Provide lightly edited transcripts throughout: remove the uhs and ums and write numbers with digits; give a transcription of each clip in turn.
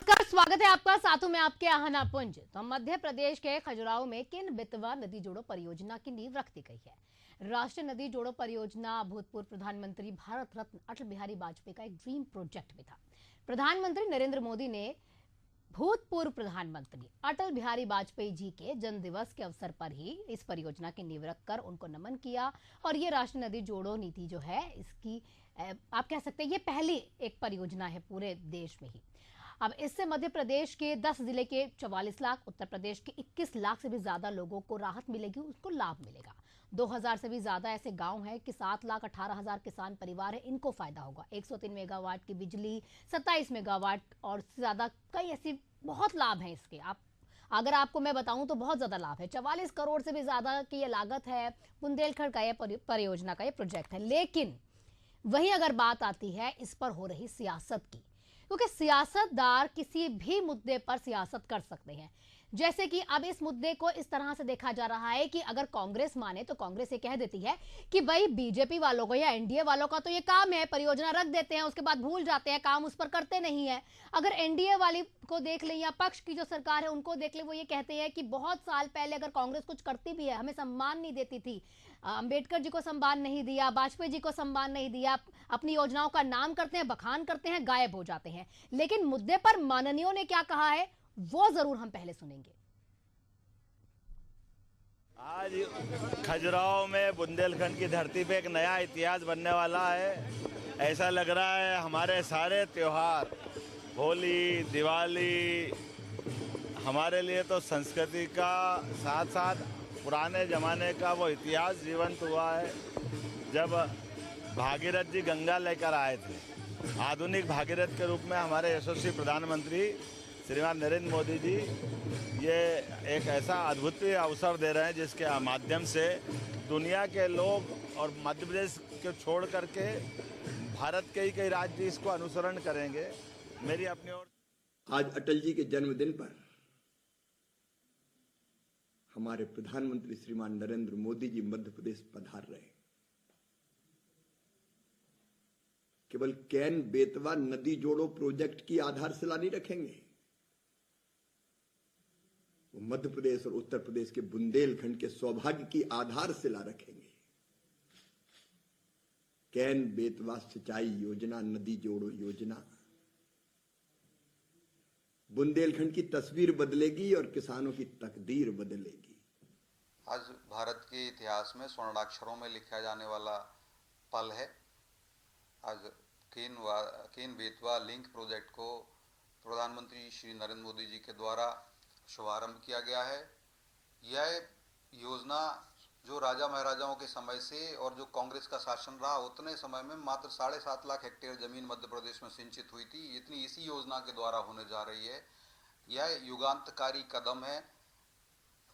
नमस्कार, स्वागत है आपका। साथों में आपके आहना पुंज। तो मध्य प्रदेश के खजुराहो में केन बेतवा नदी जोड़ो परियोजना की नींव रख दी गई है। राष्ट्रीय नदी जोड़ो परियोजना भूतपूर्व प्रधानमंत्री भारत रत्न अटल बिहारी वाजपेयी का एक ड्रीम प्रोजेक्ट भी था। प्रधानमंत्री नरेंद्र मोदी ने भूतपूर्व प्रधानमंत्री अटल बिहारी वाजपेयी जी के जन्म दिवस के अवसर पर ही इस परियोजना की नींव रखकर उनको नमन किया। और ये राष्ट्रीय नदी जोड़ो नीति जो है, इसकी आप कह सकते हैं ये पहली एक परियोजना है पूरे देश में ही। अब इससे मध्य प्रदेश के 10 जिले के 44 लाख, उत्तर प्रदेश के 21 लाख से भी ज्यादा लोगों को राहत मिलेगी, उसको लाभ मिलेगा। 2000 से भी ज्यादा ऐसे गांव हैं कि 7,18,000 किसान परिवार है, इनको फायदा होगा। 103 मेगावाट की बिजली, 27 मेगावाट और ज्यादा कई ऐसी बहुत लाभ हैं इसके। आप अगर आपको मैं बताऊं तो बहुत ज्यादा लाभ है। 44 करोड़ से भी ज्यादा की ये लागत है बुंदेलखंड का ये परियोजना का ये प्रोजेक्ट है। लेकिन वही अगर बात आती है इस पर हो रही सियासत की, क्योंकि सियासतदार किसी भी मुद्दे पर सियासत कर सकते हैं। जैसे कि अब इस मुद्दे को इस तरह से देखा जा रहा है कि अगर कांग्रेस माने तो कांग्रेस ये कह देती है कि भाई बीजेपी वालों को या एनडीए वालों का तो ये काम है, परियोजना रख देते हैं, उसके बाद भूल जाते हैं, काम उस पर करते नहीं है। अगर एनडीए वाली को देख लें या पक्ष की जो सरकार है उनको देख लें, वो ये कहते हैं कि बहुत साल पहले अगर कांग्रेस कुछ करती भी है, हमें सम्मान नहीं देती थी, अंबेडकर जी को सम्मान नहीं दिया, वाजपेयी जी को सम्मान नहीं दिया, अपनी योजनाओं का नाम करते हैं, बखान करते हैं, गायब हो जाते हैं। लेकिन मुद्दे पर माननीयों ने क्या कहा है वो जरूर हम पहले सुनेंगे। आज खजुराहो में बुंदेलखंड की धरती पे एक नया इतिहास बनने वाला है। ऐसा लग रहा है हमारे सारे त्योहार, होली, दिवाली, हमारे लिए तो संस्कृति का साथ साथ पुराने जमाने का वो इतिहास जीवंत हुआ है। जब भागीरथ जी गंगा लेकर आए थे, आधुनिक भागीरथ के रूप में हमारे यशस्वी प्रधानमंत्री श्रीमान नरेंद्र मोदी जी ये एक ऐसा अद्भुत अवसर दे रहे हैं जिसके माध्यम से दुनिया के लोग और मध्य प्रदेश को छोड़ करके भारत के ही कई राज्य इसको अनुसरण करेंगे। मेरी अपनी ओर आज अटल जी के जन्मदिन पर हमारे प्रधानमंत्री श्रीमान नरेंद्र मोदी जी मध्य प्रदेश पधार रहे हैं। केवल केन बेतवा नदी जोड़ो प्रोजेक्ट की आधारशिला नहीं रखेंगे, वो मध्य प्रदेश और उत्तर प्रदेश के बुंदेलखंड के सौभाग्य की आधारशिला रखेंगे। केन बेतवा सिंचाई योजना, नदी जोड़ो योजना बुंदेलखंड की तस्वीर बदलेगी और किसानों की तकदीर बदलेगी। आज भारत के इतिहास में स्वर्णाक्षरों में लिखा जाने वाला पल है। आज केन बेतवा लिंक प्रोजेक्ट को प्रधानमंत्री श्री नरेंद्र मोदी जी के द्वारा शुभारंभ किया गया है। यह योजना जो राजा महाराजाओं के समय से और जो कांग्रेस का शासन रहा उतने समय में मात्र 7.5 लाख हेक्टेयर जमीन मध्य प्रदेश में सिंचित हुई थी, इतनी इसी योजना के द्वारा होने जा रही है। यह युगांतकारी कदम है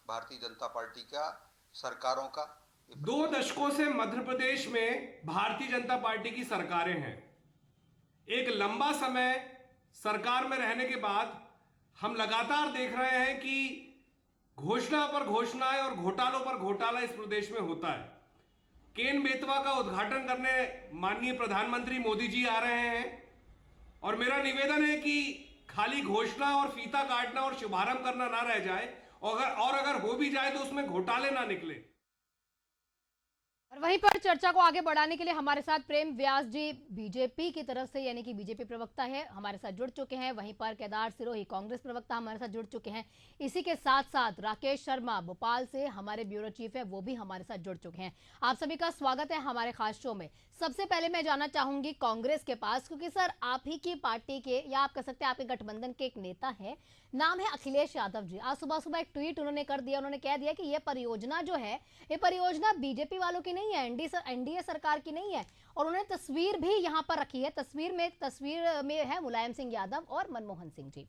भारतीय जनता पार्टी का, सरकारों का। 2 दशकों से मध्य प्रदेश में भारतीय जनता पार्टी की सरकारें हैं। एक लंबा समय सरकार में रहने के बाद हम लगातार देख रहे हैं कि घोषणा पर घोषणाएं और घोटालों पर घोटाला इस प्रदेश में होता है। केन बेतवा का उद्घाटन करने माननीय प्रधानमंत्री मोदी जी आ रहे हैं और मेरा निवेदन है कि खाली घोषणा और फीता काटना और शुभारंभ करना ना रह जाए, और अगर हो भी जाए तो उसमें घोटाले ना निकले। और वहीं पर चर्चा को आगे बढ़ाने के लिए हमारे साथ प्रेम व्यास जी बीजेपी की तरफ से, यानी कि बीजेपी प्रवक्ता है, हमारे साथ जुड़ चुके हैं। वहीं पर केदार सिरोही कांग्रेस प्रवक्ता हमारे साथ जुड़ चुके हैं। इसी के साथ साथ राकेश शर्मा भोपाल से हमारे ब्यूरो चीफ है, वो भी हमारे साथ जुड़ चुके हैं। आप सभी का स्वागत है हमारे खास शो में। सबसे पहले मैं जानना चाहूंगी कांग्रेस के पास, क्योंकि सर आप ही की पार्टी के, या आप कह सकते हैं आपके गठबंधन के एक नेता है, नाम है अखिलेश यादव जी। आज सुबह सुबह एक ट्वीट उन्होंने कर दिया, उन्होंने कह दिया कि यह परियोजना जो है, ये परियोजना बीजेपी वालों की नहीं है, एनडीए सरकार की नहीं है। और उन्होंने तस्वीर भी यहां पर रखी है। तस्वीर में है मुलायम सिंह यादव और मनमोहन सिंह जी।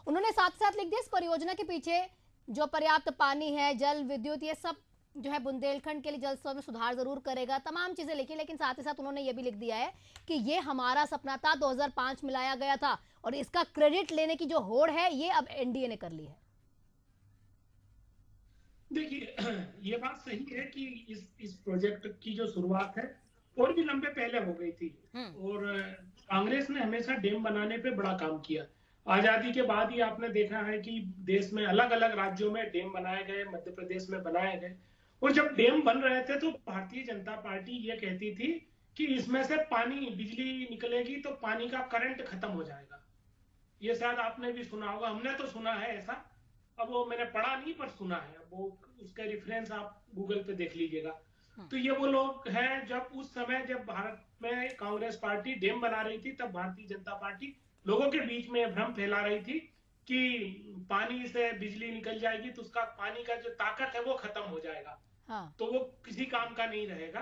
उन्होंने साथ साथ लिख दिया इस परियोजना के पीछे जो पर्याप्त पानी है, जल, विद्युत, ये सब जो है बुंदेलखंड के लिए जल स्रोत में सुधार जरूर करेगा, तमाम चीजें लिखी। लेकिन साथ ही साथ उन्होंने ये भी लिख दिया है कि ये हमारा सपना था, 2005 में लाया गया था और इसका क्रेडिट लेने की जो होड़ है ये अब एनडीए ने कर ली है। देखिए, ये बात सही है कि इस प्रोजेक्ट की जो शुरुआत है और भी लंबे पहले हो गई थी और कांग्रेस ने हमेशा डैम बनाने पे बड़ा काम किया। आजादी के बाद ही आपने देखा है कि देश में अलग अलग राज्यों में डैम बनाए गए, मध्य प्रदेश में बनाए गए। और जब डैम बन रहे थे तो भारतीय जनता पार्टी ये कहती थी कि इसमें से पानी, बिजली निकलेगी तो पानी का करंट खत्म हो जाएगा। ये शायद आपने भी सुना होगा, हमने तो सुना है ऐसा, अब वो मैंने पढ़ा नहीं पर सुना है, वो उसका रेफरेंस आप गूगल पे देख लीजिएगा। तो ये वो लोग हैं, जब उस समय जब भारत में कांग्रेस पार्टी डैम बना रही थी तब भारतीय जनता पार्टी लोगों के बीच में भ्रम फैला रही थी कि पानी से बिजली निकल जाएगी तो उसका पानी का जो ताकत है वो खत्म हो जाएगा। हाँ। तो वो किसी काम का नहीं रहेगा।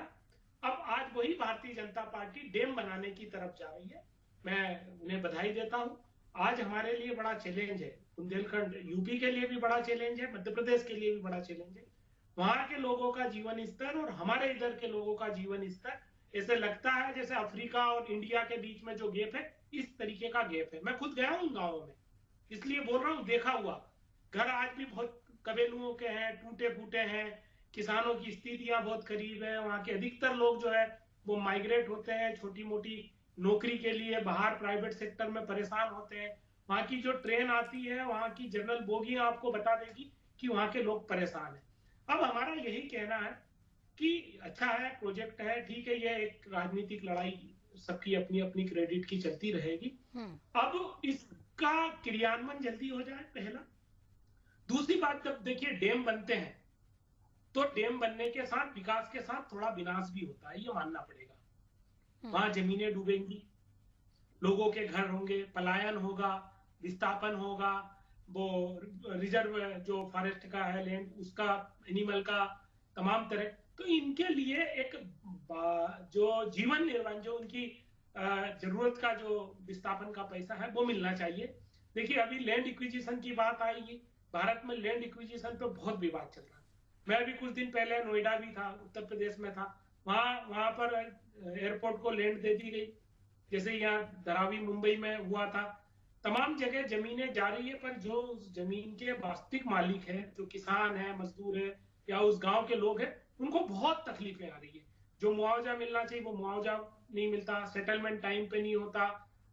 अब आज वही भारतीय जनता पार्टी डैम बनाने की तरफ जा रही है। मैं उन्हें बधाई देता हूं। आज हमारे लिए बड़ा चैलेंज है, बुंदेलखंड यूपी के लिए भी बड़ा चैलेंज है, मध्य प्रदेश के लिए भी बड़ा चैलेंज है। वहां के लोगों का जीवन स्तर और हमारे इधर के लोगों का जीवन स्तर, ऐसे लगता है जैसे अफ्रीका और इंडिया के बीच में जो गैप है, इस तरीके का गैप है। मैं खुद गया हूं गाँव में, इसलिए बोल रहा हूं, देखा हुआ। घर आज भी बहुत कबेलुओं के हैं, टूटे फूटे हैं, किसानों की स्थितियां बहुत करीब है। वहां के अधिकतर लोग जो है वो माइग्रेट होते हैं, छोटी मोटी नौकरी के लिए बाहर प्राइवेट सेक्टर में परेशान होते हैं। वहां की जो ट्रेन आती है, वहां की जनरल बोगी आपको बता देगी कि वहां के लोग परेशान है। अब हमारा यही कहना है कि अच्छा है, प्रोजेक्ट है, ठीक है, ये एक राजनीतिक लड़ाई सबकी अपनी अपनी क्रेडिट की चलती रहेगी। अब इसका क्रियान्वयन जल्दी हो जाए, पहला। दूसरी बात, जब देखिए डैम बनते हैं तो डैम बनने के साथ, विकास के साथ थोड़ा विनाश भी होता है, ये मानना पड़ेगा। वहां जमीनें डूबेंगी, लोगों के घर होंगे, पलायन होगा, विस्थापन होगा, वो रिजर्व जो फॉरेस्ट का है लैंड, उसका, एनिमल का, तमाम तरह। तो इनके लिए एक जो जीवन निर्माण, जो उनकी जरूरत का जो विस्थापन का पैसा है वो मिलना चाहिए। देखिए अभी लैंड इक्विजिशन की बात आएगी, भारत में लैंड इक्विजिशन पे बहुत विवाद चल रहा है। मैं अभी कुछ दिन पहले नोएडा भी था, उत्तर प्रदेश में था, वहां पर एयरपोर्ट को लैंड दे दी गई, जैसे यहाँ धारावी मुंबई में हुआ था। तमाम जगह जमीनें जा रही है, पर जो उस जमीन के वास्तविक मालिक है, जो किसान है, मजदूर है, या उस गांव के लोग हैं, उनको बहुत तकलीफें आ रही है। जो मुआवजा मिलना चाहिए वो मुआवजा नहीं मिलता, सेटलमेंट टाइम पे नहीं होता,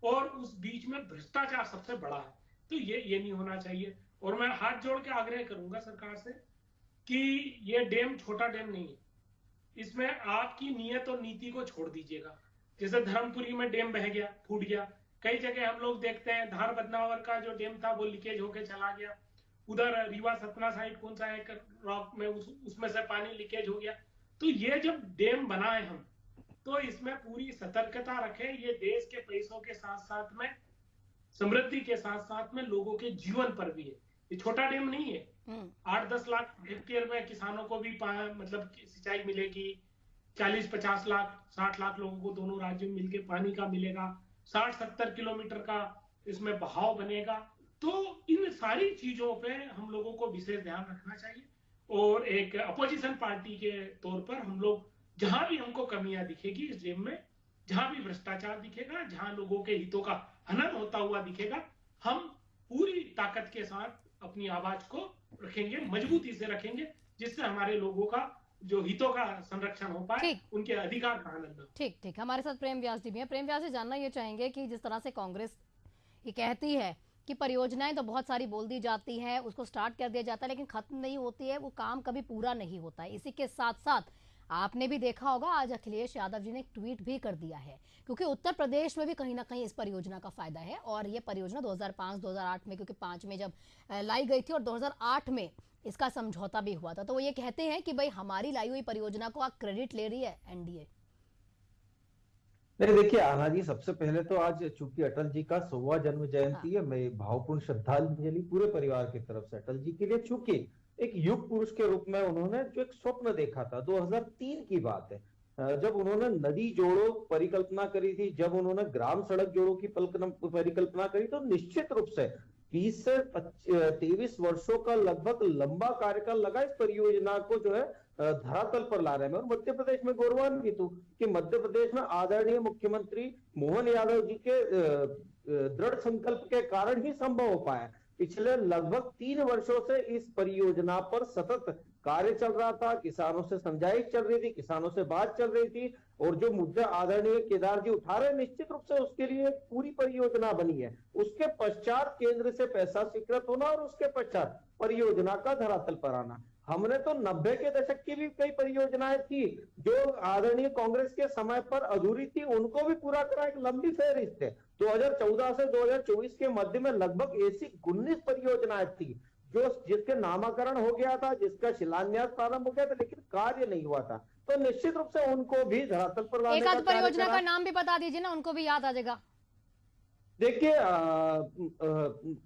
और उस बीच में भ्रष्टाचार सबसे बड़ा है। तो ये नहीं होना चाहिए। और मैं हाथ जोड़ के आग्रह करूंगा सरकार से कि ये डैम छोटा डैम नहीं है, इसमें आपकी नीयत और नीति को छोड़ दीजिएगा। जैसे धर्मपुरी में डैम बह गया, फूट गया, कई जगह हम लोग देखते हैं धार बदनावर का जो डैम था वो लीकेज होकर चला गया, उधर रीवा सतना साइड कौन सा एक रॉक में उसमें से पानी लीकेज हो गया। तो ये जब डैम बनाए हम, तो इसमें पूरी सतर्कता रखें। ये देश के पैसों के साथ साथ में, समृद्धि के साथ साथ में लोगों के जीवन पर भी है। ये छोटा डैम नहीं है। 8-10 लाख हेक्टेयर में किसानों को भी मतलब सिंचाई मिलेगी, 40-50 लाख 60 लाख लोगों को दोनों राज्यों में मिलकर पानी का मिलेगा, 60-70 किलोमीटर का इसमें बहाव बनेगा। तो इन सारी चीजों पे हम लोगों को विशेष ध्यान रखना चाहिए। और एक अपोजिशन पार्टी के तौर पर हम लोग, जहां भी हमको कमियां दिखेगी इस डैम में, जहां भी भ्रष्टाचार दिखेगा, जहां लोगों के हितों का हनन होता हुआ दिखेगा, हम पूरी ताकत के साथ अपनी आवाज को रखेंगे, मजबूती से रखेंगे, जिससे हमारे लोगों का जो हितों का संरक्षण हो पाए, उनके अधिकार का आनंद। ठीक। हमारे साथ प्रेम व्यास जी भी हैं। प्रेम व्यास जी, जानना ये चाहेंगे कि जिस तरह से कांग्रेस ये कहती है कि परियोजनाएं तो बहुत सारी बोल दी जाती हैं, उसको स्टार्ट कर दिया जाता है, लेकिन खत्म नहीं होती है, वो काम कभी पूरा नहीं होता है। इसी के साथ साथ आपने भी देखा होगा, आज अखिलेश यादव जी ने एक ट्वीट भी कर दिया है, क्योंकि उत्तर प्रदेश में भी कहीं ना कहीं इस परियोजना का फायदा है। और ये परियोजना 2005-2008 में, क्योंकि 5 में जब लाई गई थी और 2008 में इसका समझौता भी हुआ था, तो वो ये कहते हैं कि भाई हमारी लाई हुई परियोजना को आप क्रेडिट ले रही है एनडीए। नहीं, देखिए आना जी, सबसे पहले तो आज चूंकि अटल जी का 100वां जन्म जयंती है, मैं भावपूर्ण श्रद्धांजलि पूरे परिवार की तरफ से अटल जी के लिए। चूंकि एक युग पुरुष के रूप में उन्होंने जो एक स्वप्न देखा था, 2003 की बात है, जब उन्होंने नदी जोड़ो परिकल्पना करी थी, जब उन्होंने ग्राम सड़क जोड़ो की परिकल्पना करी, तो निश्चित रूप से 20 से 23 वर्षों का लगभग लंबा कार्यकाल लगा इस परियोजना को जो है धरातल पर ला रहे हैं। और मध्य प्रदेश में गौरवान्वित हूं कि मध्य प्रदेश में आदरणीय मुख्यमंत्री मोहन यादव जी के दृढ़ संकल्प के कारण ही संभव हो पाया। पिछले लगभग 3 वर्षों से इस परियोजना पर सतत कार्य चल रहा था, किसानों से समझाइश चल रही थी, किसानों से बात चल रही थी, और जो मुद्दे आदरणीय केदार जी उठा रहे, निश्चित रूप से उसके लिए एक पूरी परियोजना बनी है। उसके पश्चात केंद्र से पैसा स्वीकृत होना और उसके पश्चात परियोजना का धरातल पर आना। हमने तो 90 के दशक की भी कई परियोजनाएं थी जो आदरणीय कांग्रेस के समय पर अधूरी थी, उनको भी पूरा करा, एक लंबी फहरिस्त है। 2014 से 2024 के मध्य में लगभग ऐसी 19 परियोजनाएं थी जो जिसके नामाकरण हो गया था, जिसका शिलान्यास प्रारंभ हो गया था, लेकिन कार्य नहीं हुआ था। तो निश्चित रूप से उनको भी धरातल पर लाने एक का आध कार्य परियोजना करा। का नाम भी बता दीजिए ना, उनको भी याद आ जाएगा। देखिए,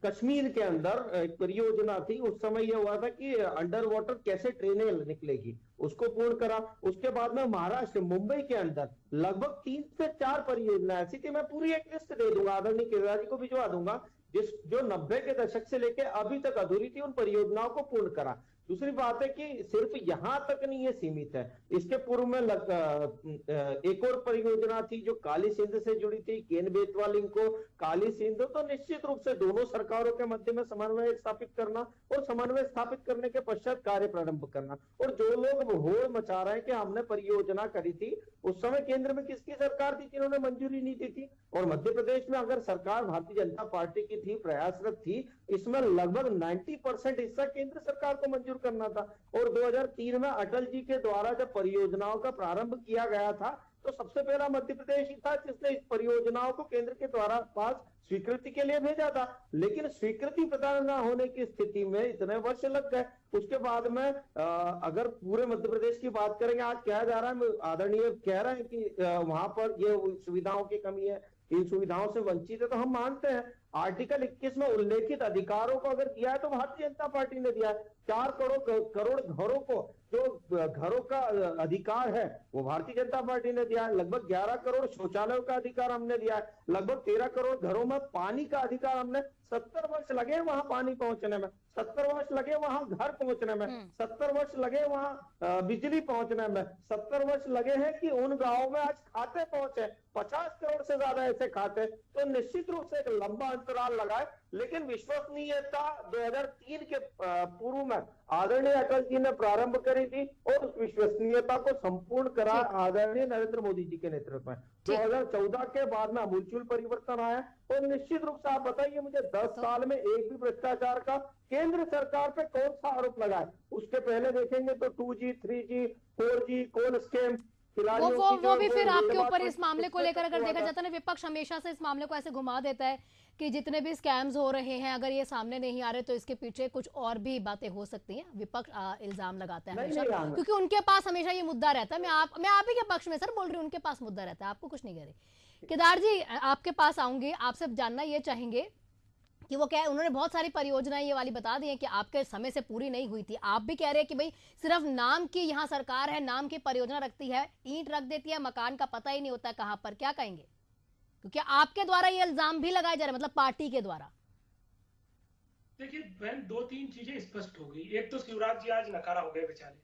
कश्मीर के अंदर एक परियोजना थी, उस समय यह हुआ था कि अंडर वाटर कैसे ट्रेनें निकलेगी, उसको पूर्ण करा। उसके बाद में महाराष्ट्र मुंबई के अंदर लगभग 3 से 4 परियोजना ऐसी थी। मैं पूरी एक लिस्ट दे दूंगा, आदरणीय केदार जी को भिजवा दूंगा, जो 90 के दशक से लेकर अभी तक अधूरी थी, उन परियोजनाओं को पूर्ण करा। दूसरी बात है कि सिर्फ यहां तक नहीं है सीमित है, इसके पूर्व में एक और परियोजना थी जो काली सिंध से जुड़ी थी, केन बेतवा लिंक को काली सिंध। तो निश्चित रूप से दोनों सरकारों के मध्य में समन्वय स्थापित करना और समन्वय स्थापित करने के पश्चात कार्य प्रारंभ करना। और जो लोग होड़ मचा रहे हैं कि हमने परियोजना करी थी, उस समय केंद्र में किसकी सरकार थी जिन्होंने मंजूरी नहीं दी थी? और मध्य प्रदेश में अगर सरकार भारतीय जनता पार्टी की थी, प्रयासरत थी, इसमें लगभग 90% हिस्सा केंद्र सरकार को मंजूर करना था। और 2003 में अटल जी के द्वारा जब परियोजनाओं का प्रारंभ किया गया था, तो सबसे पहला मध्य प्रदेश ही था जिसने इस परियोजनाओं को केंद्र के द्वारा पास स्वीकृति के लिए भेजा था। लेकिन स्वीकृति प्रदान न होने की स्थिति में इतने वर्ष लग गए। उसके बाद में अगर पूरे मध्य प्रदेश की बात करेंगे, आज कहा जा रहा है, आदरणीय कह रहे हैं कि वहां पर ये सुविधाओं की कमी है, इन सुविधाओं से वंचित है, तो हम मानते हैं आर्टिकल 21 में उल्लेखित अधिकारों को अगर दिया है तो भारतीय जनता पार्टी ने दिया है। 4 करोड़ घरों को जो घरों का अधिकार है वो भारतीय जनता पार्टी ने दिया है। लगभग 11 करोड़ शौचालयों का अधिकार हमने दिया है। लगभग 13 करोड़ घरों में पानी का अधिकार हमने 70 वर्ष लगे वहां पानी पहुंचने में, 70 वर्ष लगे वहां घर पहुंचने में, 70 वर्ष लगे वहां बिजली पहुंचने में, 70 वर्ष लगे हैं कि उन गांवों में आज खाते पहुंचे। 50 करोड़ से ज्यादा ऐसे खाते। तो निश्चित रूप से एक लंबा अंतराल लगा है, लेकिन विश्वसनीयता 2003 के पूर्व में आदरणीय अटल जी ने प्रारंभ करी थी और उस विश्वसनीयता को संपूर्ण करा आदरणीय नरेंद्र मोदी जी के नेतृत्व में। 2014 के बाद में आमूलचूल परिवर्तन आया। और निश्चित रूप से आप बताइए मुझे 10 साल में एक भी भ्रष्टाचार का केंद्र सरकार पे कौन सा आरोप लगा है? उसके पहले देखेंगे तो 2G, 3G, 4G, कौन स्कैम, वो भी फिर आपके ऊपर इस मामले को लेकर अगर देखा जाता है ना, विपक्ष हमेशा से इस मामले को ऐसे घुमा देता है कि जितने भी स्कैम्स हो रहे हैं अगर ये सामने नहीं आ रहे तो इसके पीछे कुछ और भी बातें हो सकती हैं। विपक्ष इल्जाम लगाता है हमेशा, क्योंकि उनके पास हमेशा ये मुद्दा रहता है। मैं आप ही के पक्ष में सर बोल रही हूँ, उनके पास मुद्दा रहता है, आपको कुछ नहीं कह रही। केदार जी आपके पास आऊंगी, आपसे जानना ये चाहेंगे कि वो क्या है, उन्होंने बहुत सारी परियोजनाएं ये वाली बता दी हैं कि आपके समय से पूरी नहीं हुई थी। आप भी कह रहे हैं कि भाई सिर्फ नाम की यहाँ सरकार है, नाम की परियोजना रखती है, ईंट रख देती है, मकान का पता ही नहीं होता है कहाँ पर। क्या कहेंगे? क्योंकि आपके द्वारा ये इल्जाम भी लगाए जा रहे हैं, मतलब पार्टी के द्वारा। देखिए बहन, 2-3 चीजें स्पष्ट हो गई। एक तो शिवराज जी आज नकारा हो गए बेचारे,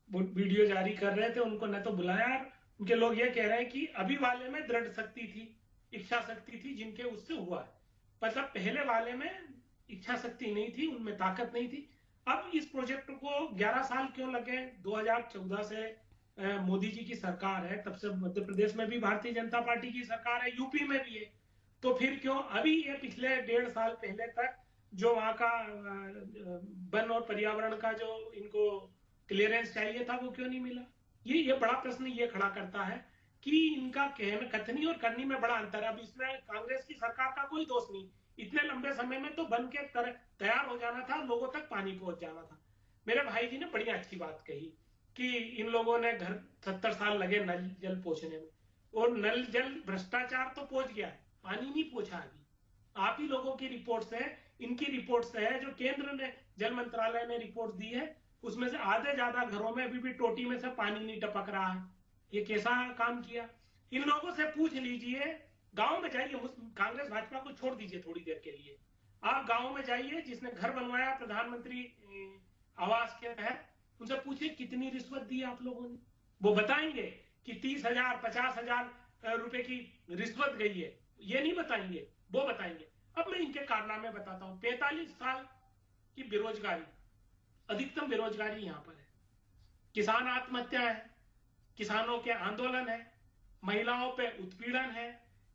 वो वीडियो जारी कर रहे थे, उनको न तो बुलाया। उनके लोग ये कह रहे हैं कि अभी वाले में दृढ़ शक्ति थी, इच्छा शक्ति थी, जिनके उससे हुआ है। मतलब पहले वाले में इच्छा शक्ति नहीं थी, उनमें ताकत नहीं थी। अब इस प्रोजेक्ट को 11 साल क्यों लगे? 2014 से मोदी जी की सरकार है, तब से मध्य प्रदेश में भी भारतीय जनता पार्टी की सरकार है, यूपी में भी है, तो फिर क्यों अभी ये पिछले 1.5 साल पहले तक जो वहां का वन और पर्यावरण का जो इनको क्लियरेंस चाहिए था वो क्यों नहीं मिला? ये बड़ा प्रश्न ये खड़ा करता है कि इनका कथनी और करनी में बड़ा अंतर है। अब इसमें कांग्रेस की सरकार का कोई दोष नहीं, इतने लंबे समय में तो बन के तैयार हो जाना था, लोगों तक पानी पहुंच जाना था। मेरे भाई जी ने बड़ी अच्छी बात कही कि इन लोगों ने घर 70 साल लगे नल जल पहुंचने में, और नल जल भ्रष्टाचार तो पहुंच गया है, पानी नहीं पहुंचा अभी। आप ही लोगों की रिपोर्ट से, इनकी रिपोर्ट से है, जो केंद्र ने जल मंत्रालय ने रिपोर्ट दी है, उसमें से आधे ज्यादा घरों में अभी भी टोटी में से पानी नहीं टपक रहा है। ये कैसा काम किया? इन लोगों से पूछ लीजिए, गांव में जाइए, कांग्रेस भाजपा को छोड़ दीजिए थोड़ी देर के लिए, आप गांव में जाइए, जिसने घर बनवाया प्रधानमंत्री आवास के तहत, उनसे पूछिए कितनी रिश्वत दी आप लोगों ने। वो बताएंगे कि 30,000 50,000 रुपए की रिश्वत गई है, ये नहीं बताएंगे, वो बताएंगे। अब मैं इनके कारनामे बताता हूं। 45 साल की बेरोजगारी, अधिकतम बेरोजगारी यहां पर है, किसान आत्महत्या है, किसानों के आंदोलन है, महिलाओं पे उत्पीड़न है,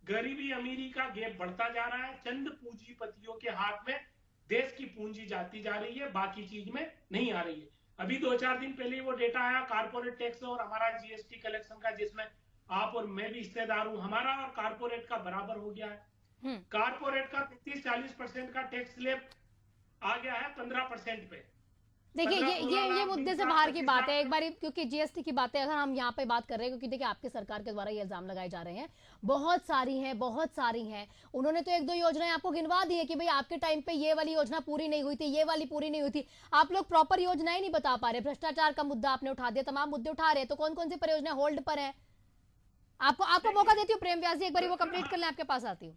गरीबी अमीरी का गैप बढ़ता जा रहा है, चंद पूंजीपतियों के हाथ में देश की पूंजी जाती जा रही है, बाकी चीज में नहीं आ रही है। अभी 2-4 दिन पहले वो डेटा आया कारपोरेट टैक्स और हमारा जीएसटी कलेक्शन का, जिसमें आप और मैं भी हिस्सेदार हूं, हमारा और कारपोरेट का बराबर हो गया है। कारपोरेट का 33-40% का टैक्स स्लैब आ गया है 15% पे। देखिए ये मुद्दे से बाहर की बात है एक बार, क्योंकि जीएसटी की बातें अगर हम यहाँ पे बात कर रहे हैं, क्योंकि देखिए आपकी सरकार के द्वारा ये इल्जाम लगाए जा रहे हैं, बहुत सारी हैं। उन्होंने तो 1-2 योजनाएं आपको गिनवा दी है कि भाई आपके टाइम पे ये वाली योजना पूरी नहीं हुई थी, ये वाली पूरी नहीं हुई थी। आप लोग प्रॉपर योजनाएं नहीं बता पा रहे, भ्रष्टाचार का मुद्दा आपने उठा दिया, तमाम मुद्दे उठा रहे हैं, तो कौन कौन सी परियोजनाएं होल्ड पर है? आपको मौका देती हूँ प्रेम व्यास जी, एक बार वो कंप्लीट कर लें, आपके पास आती हूँ।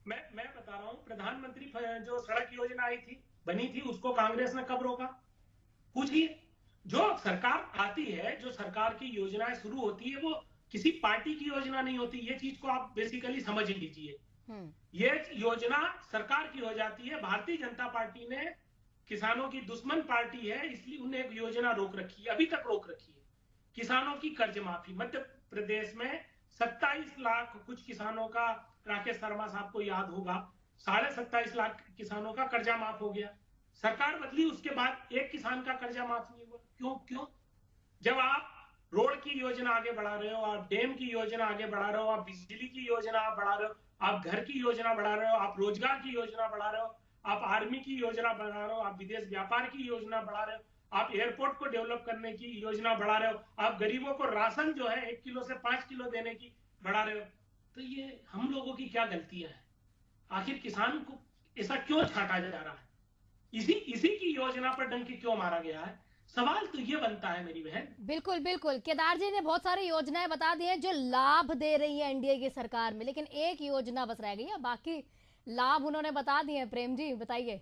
मैं बता रहा हूँ, प्रधानमंत्री जो सड़क योजना आई थी, बनी थी, उसको कांग्रेस ने कब रोका? पूछिए। जो सरकार आती है, जो सरकार की योजनाएं शुरू होती है, वो किसी पार्टी की योजना नहीं होती। ये चीज को आप बेसिकली समझ लीजिए। ये योजना सरकार की हो जाती है। भारतीय जनता पार्टी ने, किसानों की दुश्मन पार्टी है, इसलिए उन्हें एक योजना रोक रखी है, अभी तक रोक रखी है। किसानों की कर्ज माफी मध्य प्रदेश में 27 लाख कुछ किसानों का, राकेश शर्मा साहब को याद होगा, 27.5 लाख किसानों का कर्जा माफ हो गया। सरकार बदली, उसके बाद एक किसान का कर्जा माफ नहीं हुआ। क्यों? जब आप रोड की योजना आगे बढ़ा रहे हो, आप डैम की योजना आगे बढ़ा रहे हो, आप बिजली की योजना बढ़ा रहे हो, आप घर की योजना बढ़ा रहे हो, आप रोजगार की योजना बढ़ा रहे हो, आप आर्मी की योजना बढ़ा रहे हो, आप विदेश व्यापार की योजना बढ़ा रहे हो, आप एयरपोर्ट को डेवलप करने की योजना बढ़ा रहे हो, आप गरीबों को राशन जो है 1 किलो से 5 किलो देने की बढ़ा रहे हो, तो ये हम लोगों की क्या गलतियां हैं? आखिर किसान को ऐसा क्यों छांटा जा रहा है? इसी की योजना पर डंकी क्यों मारा गया है? सवाल तो ये बनता है मेरी बहन। बिल्कुल केदार जी ने बहुत सारी योजनाएं बता दी हैं जो लाभ दे रही है एनडीए की सरकार में, लेकिन एक योजना बस रह गई है, बाकी लाभ उन्होंने बता दिए हैं। प्रेम जी बताइए।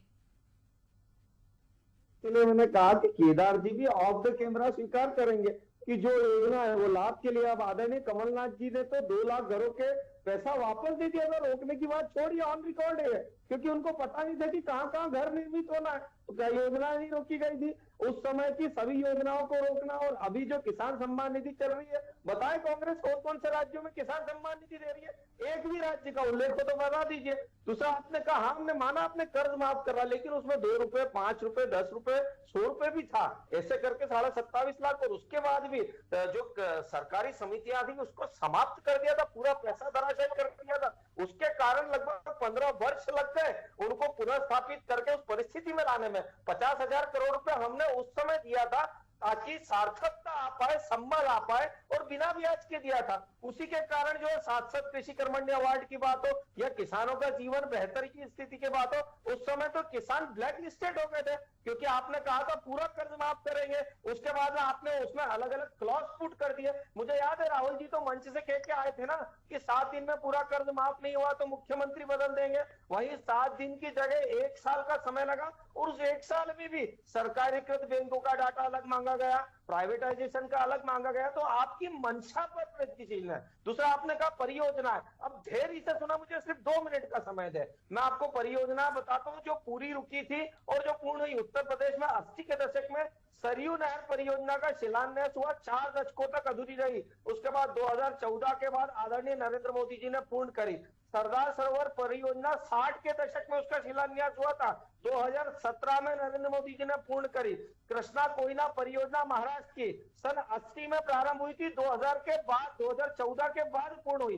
इसलिए मैंने कहा कि केदार जी भी ऑफ द कैमरा स्वीकार करेंगे कि जो योजना है वो लाभ के लिए। अब आदरणीय कमलनाथ जी ने तो 2 लाख घरों के पैसा वापस दे दिया था, रोकने की बात छोड़िए, ऑन रिकॉर्ड है, क्योंकि उनको पता नहीं था कि कहां घर निर्मित होना है, तो क्या योजना नहीं रोकी गई थी? उस समय की सभी योजनाओं को रोकना। और अभी जो किसान सम्मान निधि चल रही है, बताएं कांग्रेस कौन से राज्यों में किसान सम्मान निधि दे रही है? एक भी राज्य का उल्लेख हो तो बता दीजिए। दूसरा, आपने कहा, हमने माना आपने कर्ज माफ करा, लेकिन उसमें 2 रुपए, 5 रुपए, 10 रुपए, 100 रुपए भी था, ऐसे करके 27.5 लाख। और उसके बाद भी जो सरकारी समितियां थी उसको समाप्त कर दिया था, पूरा पैसा धराशायी कर दिया था। उसके कारण लगभग 15 वर्ष लग गए उनको पुनः स्थापित करके उस परिस्थिति में लाने में। 50,000 करोड़ रुपए हमने उस समय दिया था ताकि सार्थकता आ पाए, संबल आ पाए, और बिना ब्याज के दिया था। उसी के कारण जो है सार्थक कृषि कर्मण्य अवार्ड की बात हो या किसानों का जीवन बेहतर की स्थिति की बात हो, उस समय तो किसान ब्लैक लिस्टेड हो गए थे, क्योंकि आपने कहा था पूरा कर्ज माफ करेंगे। उसके बाद आपने उसमें अलग अलग क्लॉज पुट कर दिए। मुझे याद है राहुल जी तो मंच से कह के आए थे ना कि 7 दिन में पूरा कर्ज माफ नहीं हुआ तो मुख्यमंत्री बदल देंगे। वहीं 7 दिन की जगह 1 साल का समय लगा, और उस 1 साल में भी सरकारीकृत बैंकों का डाटा अलग मांगा गया, प्राइवेटाइजेशन का अलग मांगा गया। तो आपकी मंशा पर प्रगतिशील है। दूसरा, आपने कहा परियोजना है। अब धैर्य से सुना, मुझे सिर्फ 2 मिनट का समय दे, मैं आपको परियोजना बताता हूं जो पूरी रुकी थी और जो पूर्ण हुई। उत्तर प्रदेश में 80 के दशक में सरयू नहर परियोजना का शिलान्यास हुआ, 4 दशकों तक अधूरी रही। उसके बाद 2014 के बाद आदरणीय नरेंद्र मोदी जी ने पूर्ण करी। सरदार सरोवर परियोजना 60 के दशक में उसका शिलान्यास हुआ था, 2017 में नरेंद्र मोदी जी ने पूर्ण करी। कृष्णा कोयना परियोजना महाराष्ट्र की सन 80 में प्रारंभ हुई थी, 2000 के बाद 2014 के बाद पूर्ण हुई।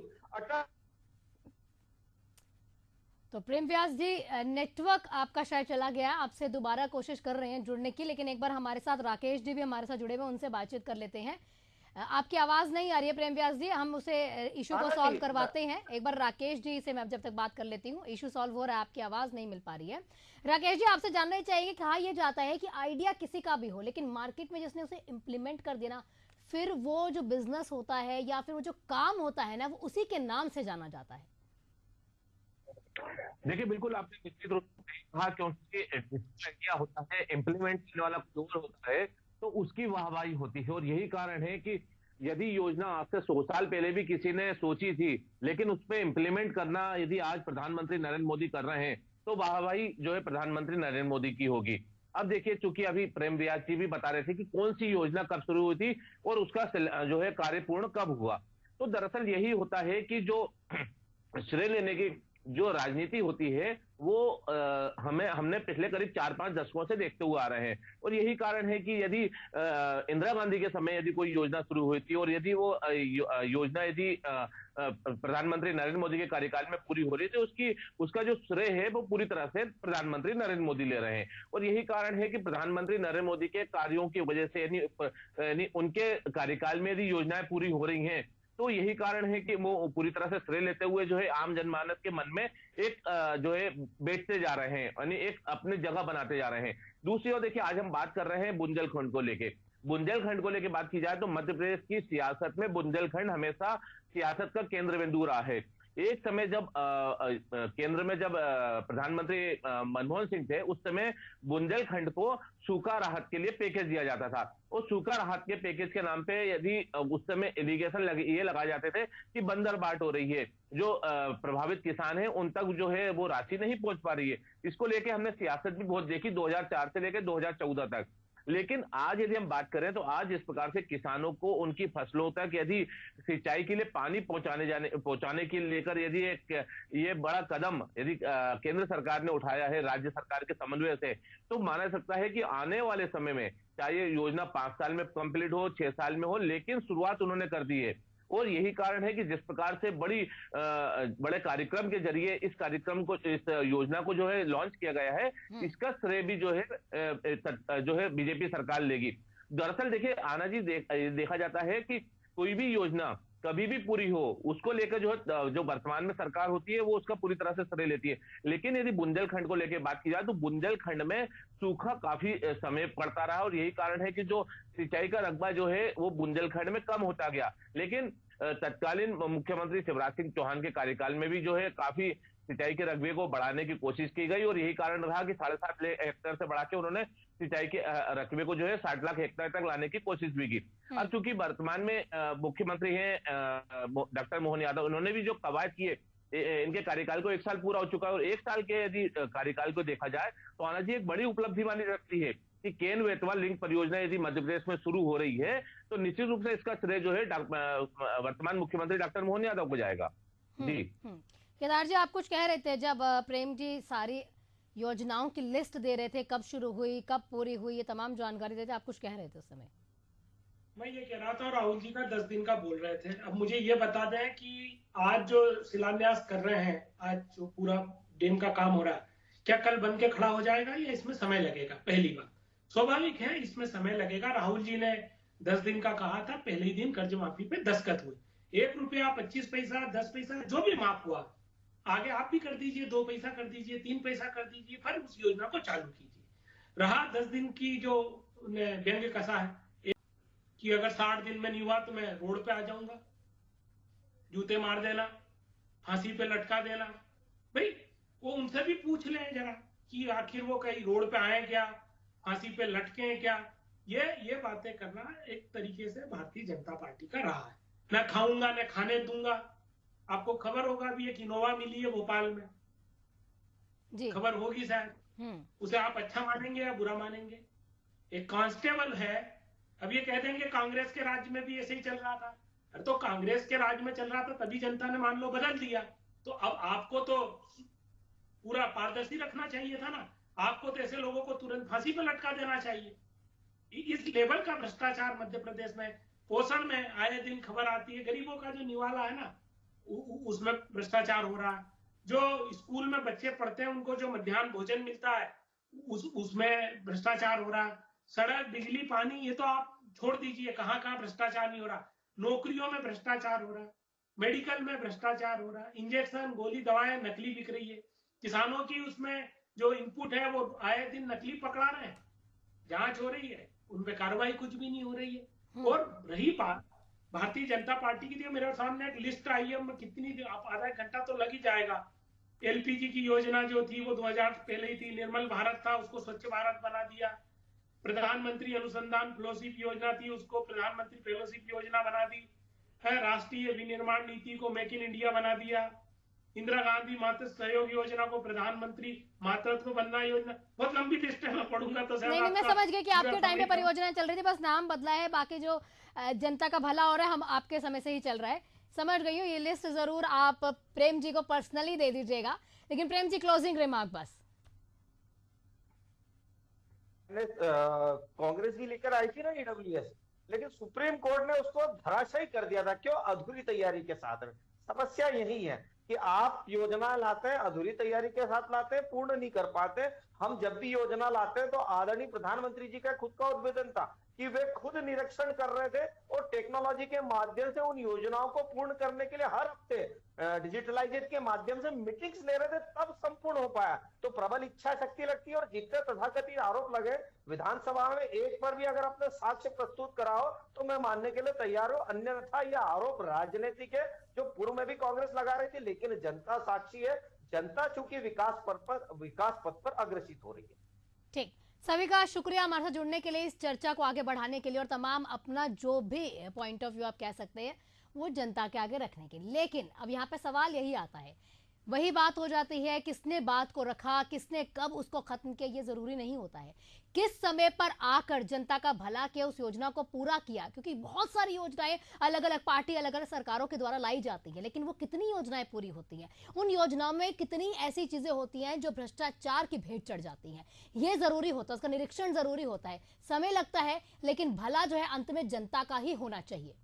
तो प्रेम व्यास जी, नेटवर्क आपका शायद चला गया, आपसे दोबारा कोशिश कर रहे हैं जुड़ने की, लेकिन एक बार हमारे साथ राकेश जी भी हमारे साथ जुड़े हुए, उनसे बातचीत कर लेते हैं। आपकी आवाज नहीं आ रही है प्रेम व्यास जी, हम उसे इशू को सॉल्व करवाते हैं। एक बार राकेश जी से मैं जब तक बात कर लेती हूँ, इशू सॉल्व हो रहा है, आपकी आवाज नहीं मिल पा रही है। राकेश जी, आपसे जानना चाहिए, कहा यह जाता है कि आइडिया किसी का भी हो, लेकिन मार्केट में जिसने उसे इम्प्लीमेंट कर देना, फिर वो जो बिजनेस होता है या फिर वो जो काम होता है ना, वो उसी के नाम से जाना जाता है। देखिए, बिल्कुल आपने निश्चित रूप से कहा, क्योंकि आइडिया होता है, इम्प्लीमेंट करने वाला जोर होता है, तो उसकी वाहवाही होती है। और यही कारण है कि यदि योजना आज से 100 साल पहले भी किसी ने सोची थी, लेकिन उस पर इम्प्लीमेंट करना यदि आज प्रधानमंत्री नरेंद्र मोदी कर रहे हैं, तो वाहवाही जो है प्रधानमंत्री नरेंद्र मोदी की होगी। अब देखिए, चूंकि अभी प्रेम व्यास जी भी बता रहे थे कि कौन सी योजना कब शुरू हुई थी और उसका जो है कार्य पूर्ण कब हुआ। तो दरअसल यही होता है कि जो श्रेय लेने की जो राजनीति होती है वो हमने पिछले करीब 4-5 दशकों से देखते हुए आ रहे हैं। और यही कारण है कि यदि इंदिरा गांधी के समय यदि कोई योजना शुरू हुई थी और यदि वो योजना यदि प्रधानमंत्री नरेंद्र मोदी के कार्यकाल में पूरी हो रही थी, उसका जो श्रेय है वो पूरी तरह से प्रधानमंत्री नरेंद्र मोदी ले रहे हैं। और यही कारण है कि प्रधानमंत्री नरेंद्र मोदी के कार्यों की वजह से यानी उनके कार्यकाल में यदि योजनाएं पूरी हो रही हैं, तो यही कारण है कि वो पूरी तरह से श्रेय लेते हुए जो है आम जनमानस के मन में एक जो है बैठते जा रहे हैं, यानी एक अपनी जगह बनाते जा रहे हैं। दूसरी ओर देखिए, आज हम बात कर रहे हैं बुंदेलखंड को लेके। बुंदेलखंड को लेके बात की जाए तो मध्य प्रदेश की सियासत में बुंदेलखंड हमेशा सियासत का केंद्र बिंदु रहा है। एक समय जब केंद्र में जब प्रधानमंत्री मनमोहन सिंह थे, उस समय बुंदेलखंड को सूखा राहत के लिए पैकेज दिया जाता था। और सूखा राहत के पैकेज के नाम पे यदि उस समय एलिगेशन ये लगाए जाते थे कि बंदर बाट हो रही है, जो प्रभावित किसान हैं उन तक जो है वो राशि नहीं पहुंच पा रही है। इसको लेके हमने सियासत भी बहुत देखी 2004 से लेकर 2014 तक। लेकिन आज यदि हम बात करें तो आज इस प्रकार से किसानों को उनकी फसलों तक यदि सिंचाई के लिए पानी पहुंचाने के लेकर यदि एक ये बड़ा कदम यदि केंद्र सरकार ने उठाया है राज्य सरकार के समन्वय से, तो माना जा सकता है कि आने वाले समय में चाहे ये योजना 5 साल में कंप्लीट हो, 6 साल में हो, लेकिन शुरुआत उन्होंने कर दी है। और यही कारण है कि जिस प्रकार से बड़े कार्यक्रम के जरिए इस कार्यक्रम को, इस योजना को जो है लॉन्च किया गया है, इसका श्रेय भी जो है बीजेपी सरकार लेगी। दरअसल देखिए आना जी, देखा जाता है कि कोई भी योजना कभी भी पूरी हो, उसको लेकर जो वर्तमान में सरकार होती है वो उसका पूरी तरह से श्रेय लेती है। लेकिन यदि बुंदेलखंड को लेकर बात की जाए तो बुंदेलखंड में सूखा काफी समय पड़ता रहा और यही कारण है कि जो सिंचाई का रकबा जो है वो बुंदेलखंड में कम होता गया। लेकिन तत्कालीन मुख्यमंत्री शिवराज सिंह चौहान के कार्यकाल में भी जो है काफी सिंचाई के रकबे को बढ़ाने की कोशिश की गई और यही कारण रहा कि 7.5 हेक्टेयर से बढ़ा के उन्होंने सिंचाई के रकबे को जो है 60 लाख हेक्टेयर तक लाने की कोशिश भी की। अब चूंकि वर्तमान में मुख्यमंत्री हैं डॉक्टर मोहन यादव, उन्होंने भी जो कवायद किए, इनके कार्यकाल को 1 साल पूरा हो चुका है और 1 साल के यदि कार्यकाल को देखा जाए तो आना जी एक बड़ी उपलब्धि मानी जाती है कि केन बेतवा लिंक परियोजना यदि मध्य प्रदेश में शुरू हो रही है तो निश्चित रूप से इसका श्रेय जो है वर्तमान मुख्यमंत्री डॉक्टर मोहन यादव को जाएगा। जी केदार जी, आप कुछ कह रहे थे जब प्रेम जी सारी योजनाओं की लिस्ट दे रहे थे, कब शुरू हुई, कब पूरी हुई, ये तमाम जानकारी देते, आप कुछ कह रहे थे उस समय। मैं ये कह रहा था, राहुल जी का 10 दिन का बोल रहे थे। अब मुझे ये बता दें कि आज जो शिलान्यास कर रहे हैं, आज जो पूरा डैम का काम हो रहा है, क्या कल बन के खड़ा हो जाएगा या इसमें समय लगेगा? पहली बात, स्वाभाविक है इसमें समय लगेगा। राहुल जी ने 10 दिन का कहा था, पहले ही दिन कर्ज माफी पे दस्तखत हुए। 1 रुपया, 25 पैसा, 10 पैसा जो भी माफ हुआ, आगे आप भी कर दीजिए, 2 पैसा कर दीजिए, 3 पैसा कर दीजिए, फिर उस योजना को चालू कीजिए। रहा 10 दिन की जो व्यंग्य कसा है कि अगर 60 दिन में नहीं हुआ तो मैं रोड पे आ जाऊंगा, जूते मार देना, फांसी पे लटका देना। भाई वो उनसे भी पूछ लें जरा कि आखिर वो कहीं रोड पे आए क्या, फांसी पे लटके हैं क्या। ये बातें करना एक तरीके से भारतीय जनता पार्टी का रहा है। मैं खाऊंगा, न खाने दूंगा। आपको खबर होगा भी एक इनोवा मिली है भोपाल में, जी खबर होगी शायद। उसे आप अच्छा मानेंगे या बुरा मानेंगे? एक कांस्टेबल है। अब ये कह देंगे कांग्रेस के राज्य में भी ऐसे ही चल रहा था। अरे तो कांग्रेस के राज्य में चल रहा था तभी जनता ने मान लो बदल दिया, तो अब आपको तो पूरा पारदर्शी रखना चाहिए था ना। आपको तो ऐसे लोगों को तुरंत फांसी पर लटका देना चाहिए। इस लेवल का भ्रष्टाचार मध्य प्रदेश में, पोषण में आए दिन खबर आती है, गरीबों का जो निवाला है ना उसमें भ्रष्टाचार हो रहा है। जो स्कूल में बच्चे पढ़ते हैं उनको जो मध्याह्न भोजन मिलता है उसमें भ्रष्टाचार हो रहा है। सड़क, बिजली, पानी, ये तो आप छोड़ दीजिए, कहाँ कहाँ भ्रष्टाचार नहीं हो रहा। नौकरियों में भ्रष्टाचार हो रहा है, मेडिकल में भ्रष्टाचार हो रहा है, इंजेक्शन, गोली, दवाएं नकली बिक रही है। किसानों की उसमें जो इनपुट है वो आए दिन नकली पकड़ा रहे हैं, जांच हो रही है, उनपे कार्रवाई कुछ भी नहीं हो रही है। और रही बात भारतीय जनता पार्टी की, थी मेरे सामने एक लिस्ट आई है, मैं कितनी आप आधा घंटा तो लग ही जाएगा। एलपीजी की योजना जो थी वो 2000 पहले ही थी, निर्मल भारत था, उसको स्वच्छ भारत बना दिया। प्रधानमंत्री अनुसंधान फेलोशिप योजना थी, उसको प्रधानमंत्री फेलोशिप योजना बना दी है। राष्ट्रीय विनिर्माण नीति को मेक इन इंडिया बना दिया। इंदिरा गांधी मातृ सहयोग योजना को प्रधानमंत्री मातृत्व वंदना योजना। बहुत लंबी लिस्ट है, मैं पढ़ूंगा तो नहीं, मैं समझ गई कि आपके टाइम पे परियोजनाएं चल रही थी, बस नाम बदला है, बाकी जो जनता का भला हो रहा है हम आपके समय से ही चल रहा है। समझ गई हूँ, ये लिस्ट जरूर आप प्रेम जी को पर्सनली दे दीजिएगा। लेकिन प्रेम जी, क्लोजिंग रिमार्क बस। कांग्रेस भी लेकर आई थी ना ईडब्ल्यूएस, लेकिन सुप्रीम कोर्ट ने उसको धराशायी कर दिया था। क्यों? अधूरी तैयारी के साथ। समस्या यही है कि आप योजना लाते हैं, अधूरी तैयारी के साथ लाते हैं, पूर्ण नहीं कर पाते। हम जब भी योजना लाते हैं तो आदरणीय प्रधानमंत्री जी का खुद का उद्बोधन था कि वे खुद निरीक्षण कर रहे थे और टेक्नोलॉजी के माध्यम से उन योजनाओं को पूर्ण करने के लिए हर हफ्ते डिजिटलाइजेशन के माध्यम से मीटिंग्स ले रहे थे, तब संपूर्ण हो पाया। तो प्रबल इच्छा शक्ति लगती है। और जितने तथाकथित आरोप लगे विधानसभा में, एक पर भी अगर अपने साक्ष्य प्रस्तुत कराओ तो मैं मानने के लिए तैयार हूं। अन्यथा यह आरोप राजनीतिक है, जो पूर्व में भी कांग्रेस लगा रही थी, लेकिन जनता साक्षी है। जनता चूंकि विकास पथ पर अग्रसित हो रही है। ठीक, सभी का शुक्रिया हमारे साथ जुड़ने के लिए, इस चर्चा को आगे बढ़ाने के लिए और तमाम अपना जो भी पॉइंट ऑफ व्यू आप कह सकते हैं वो जनता के आगे रखने के लिए। लेकिन अब यहाँ पे सवाल यही आता है, वही बात हो जाती है, किसने बात को रखा, किसने कब उसको खत्म किया, ये जरूरी नहीं होता है। किस समय पर आकर जनता का भला किया, उस योजना को पूरा किया। क्योंकि बहुत सारी योजनाएं अलग अलग पार्टी, अलग अलग सरकारों के द्वारा लाई जाती है, लेकिन वो कितनी योजनाएं पूरी होती हैं, उन योजनाओं में कितनी ऐसी चीजें होती हैं जो भ्रष्टाचार की भेंट चढ़ जाती हैं, ये जरूरी होता है, उसका निरीक्षण जरूरी होता है। समय लगता है, लेकिन भला जो है अंत में जनता का ही होना चाहिए।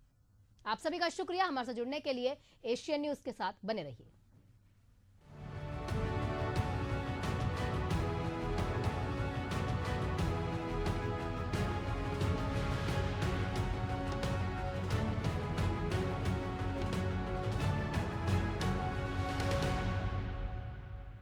आप सभी का शुक्रिया हमारे साथ जुड़ने के लिए। एशियन न्यूज के साथ बने रहिए।